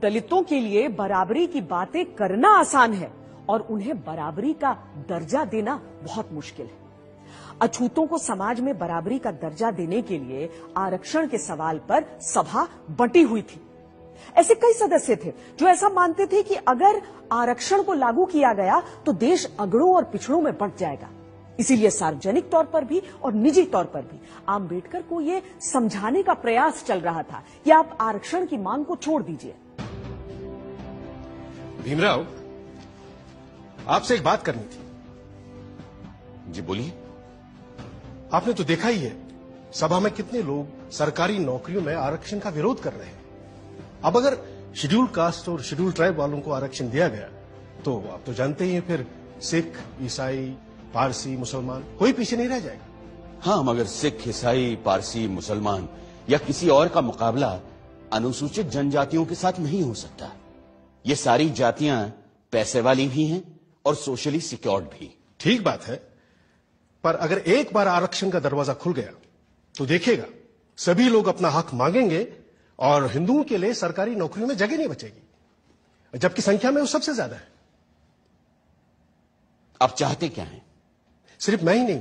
दलितों के लिए बराबरी की बातें करना आसान है और उन्हें बराबरी का दर्जा देना बहुत मुश्किल है। अछूतों को समाज में बराबरी का दर्जा देने के लिए आरक्षण के सवाल पर सभा बंटी हुई थी। ऐसे कई सदस्य थे जो ऐसा मानते थे कि अगर आरक्षण को लागू किया गया तो देश अगड़ों और पिछड़ों में बंट जाएगा। इसीलिए सार्वजनिक तौर पर भी और निजी तौर पर भी आंबेडकर को यह समझाने का प्रयास चल रहा था कि आप आरक्षण की मांग को छोड़ दीजिए। भीमराव, आपसे एक बात करनी थी। जी बोलिए। आपने तो देखा ही है सभा में कितने लोग सरकारी नौकरियों में आरक्षण का विरोध कर रहे हैं। अब अगर शेड्यूल कास्ट और शेड्यूल ट्राइब वालों को आरक्षण दिया गया तो आप तो जानते ही हैं फिर सिख, ईसाई, पारसी, मुसलमान कोई पीछे नहीं रह जाएगा। हाँ, मगर सिख, ईसाई, पारसी, मुसलमान या किसी और का मुकाबला अनुसूचित जनजातियों के साथ नहीं हो सकता। ये सारी जातियां पैसे वाली भी हैं और सोशली सिक्योर्ड भी। ठीक बात है, पर अगर एक बार आरक्षण का दरवाजा खुल गया तो देखिएगा सभी लोग अपना हक मांगेंगे और हिंदुओं के लिए सरकारी नौकरियों में जगह नहीं बचेगी, जबकि संख्या में वो सबसे ज्यादा है। आप चाहते क्या हैं? सिर्फ मैं ही नहीं,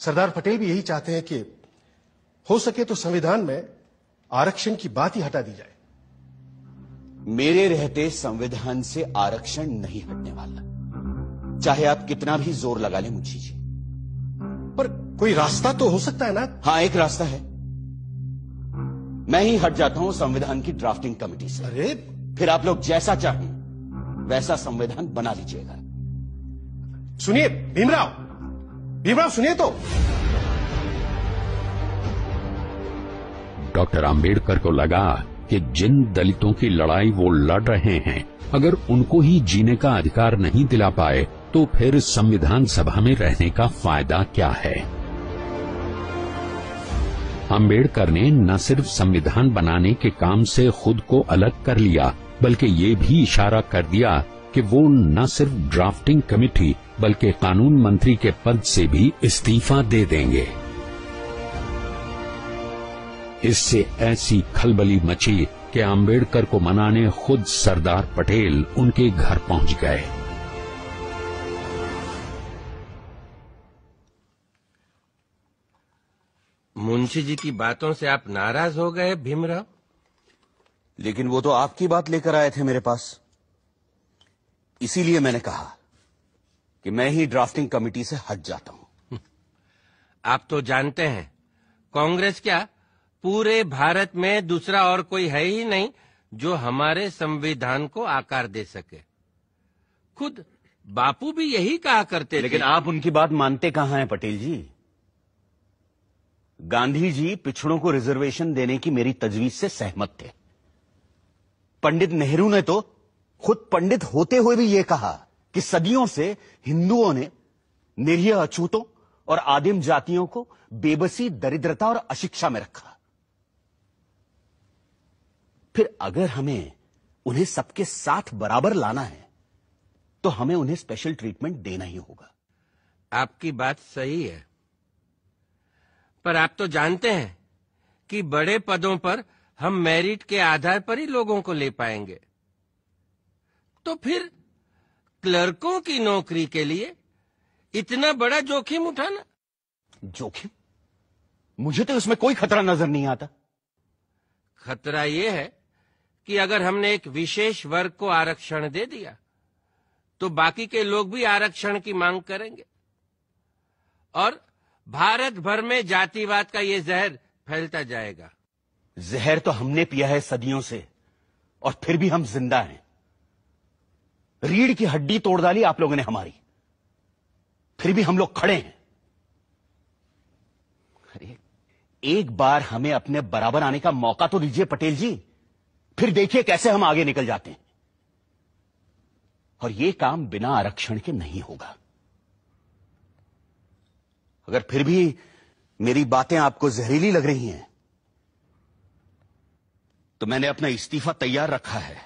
सरदार पटेल भी यही चाहते हैं कि हो सके तो संविधान में आरक्षण की बात ही हटा दी जाए। मेरे रहते संविधान से आरक्षण नहीं हटने वाला, चाहे आप कितना भी जोर लगा लें मुझी जी। पर कोई रास्ता तो हो सकता है ना? हाँ, एक रास्ता है। मैं ही हट जाता हूं संविधान की ड्राफ्टिंग कमेटी से। अरे फिर आप लोग जैसा चाहें वैसा संविधान बना लीजिएगा। सुनिए भीमराव, भीमराव सुनिए तो। डॉक्टर आंबेडकर को लगा कि जिन दलितों की लड़ाई वो लड़ रहे हैं, अगर उनको ही जीने का अधिकार नहीं दिला पाए तो फिर संविधान सभा में रहने का फायदा क्या है। आंबेडकर ने न सिर्फ संविधान बनाने के काम से खुद को अलग कर लिया, बल्कि ये भी इशारा कर दिया कि वो न सिर्फ ड्राफ्टिंग कमेटी बल्कि कानून मंत्री के पद से भी इस्तीफा दे देंगे। इससे ऐसी खलबली मची कि आंबेडकर को मनाने खुद सरदार पटेल उनके घर पहुंच गए। मुंशी जी की बातों से आप नाराज हो गए भीमराव? लेकिन वो तो आपकी बात लेकर आए थे मेरे पास, इसीलिए मैंने कहा कि मैं ही ड्राफ्टिंग कमेटी से हट जाता हूं। आप तो जानते हैं कांग्रेस क्या पूरे भारत में दूसरा और कोई है ही नहीं जो हमारे संविधान को आकार दे सके। खुद बापू भी यही कहा करते थे। लेकिन आप उनकी बात मानते कहां हैं पटेल जी? गांधी जी पिछड़ों को रिजर्वेशन देने की मेरी तजवीज से सहमत थे। पंडित नेहरू ने तो खुद पंडित होते हुए भी यह कहा कि सदियों से हिंदुओं ने निरीह अछूतों और आदिम जातियों को बेबसी, दरिद्रता और अशिक्षा में रखा। फिर अगर हमें उन्हें सबके साथ बराबर लाना है तो हमें उन्हें स्पेशल ट्रीटमेंट देना ही होगा। आपकी बात सही है, पर आप तो जानते हैं कि बड़े पदों पर हम मेरिट के आधार पर ही लोगों को ले पाएंगे। तो फिर क्लर्कों की नौकरी के लिए इतना बड़ा जोखिम उठाना? जोखिम? मुझे तो इसमें कोई खतरा नजर नहीं आता। खतरा यह है कि अगर हमने एक विशेष वर्ग को आरक्षण दे दिया तो बाकी के लोग भी आरक्षण की मांग करेंगे और भारत भर में जातिवाद का ये जहर फैलता जाएगा। जहर तो हमने पिया है सदियों से और फिर भी हम जिंदा हैं। रीढ़ की हड्डी तोड़ डाली आप लोगों ने हमारी, फिर भी हम लोग खड़े हैं। अरे एक बार हमें अपने बराबर आने का मौका तो दीजिए पटेल जी, फिर देखिए कैसे हम आगे निकल जाते हैं। और यह काम बिना आरक्षण के नहीं होगा। अगर फिर भी मेरी बातें आपको जहरीली लग रही हैं तो मैंने अपना इस्तीफा तैयार रखा है,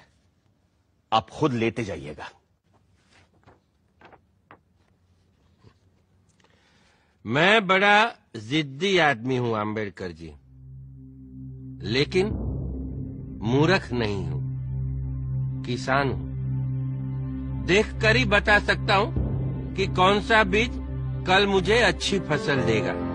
आप खुद लेते जाइएगा। मैं बड़ा जिद्दी आदमी हूं आंबेडकर जी, लेकिन मूर्ख नहीं हूं। किसान हूं। देखकर ही बता सकता हूं कि कौन सा बीज कल मुझे अच्छी फसल देगा।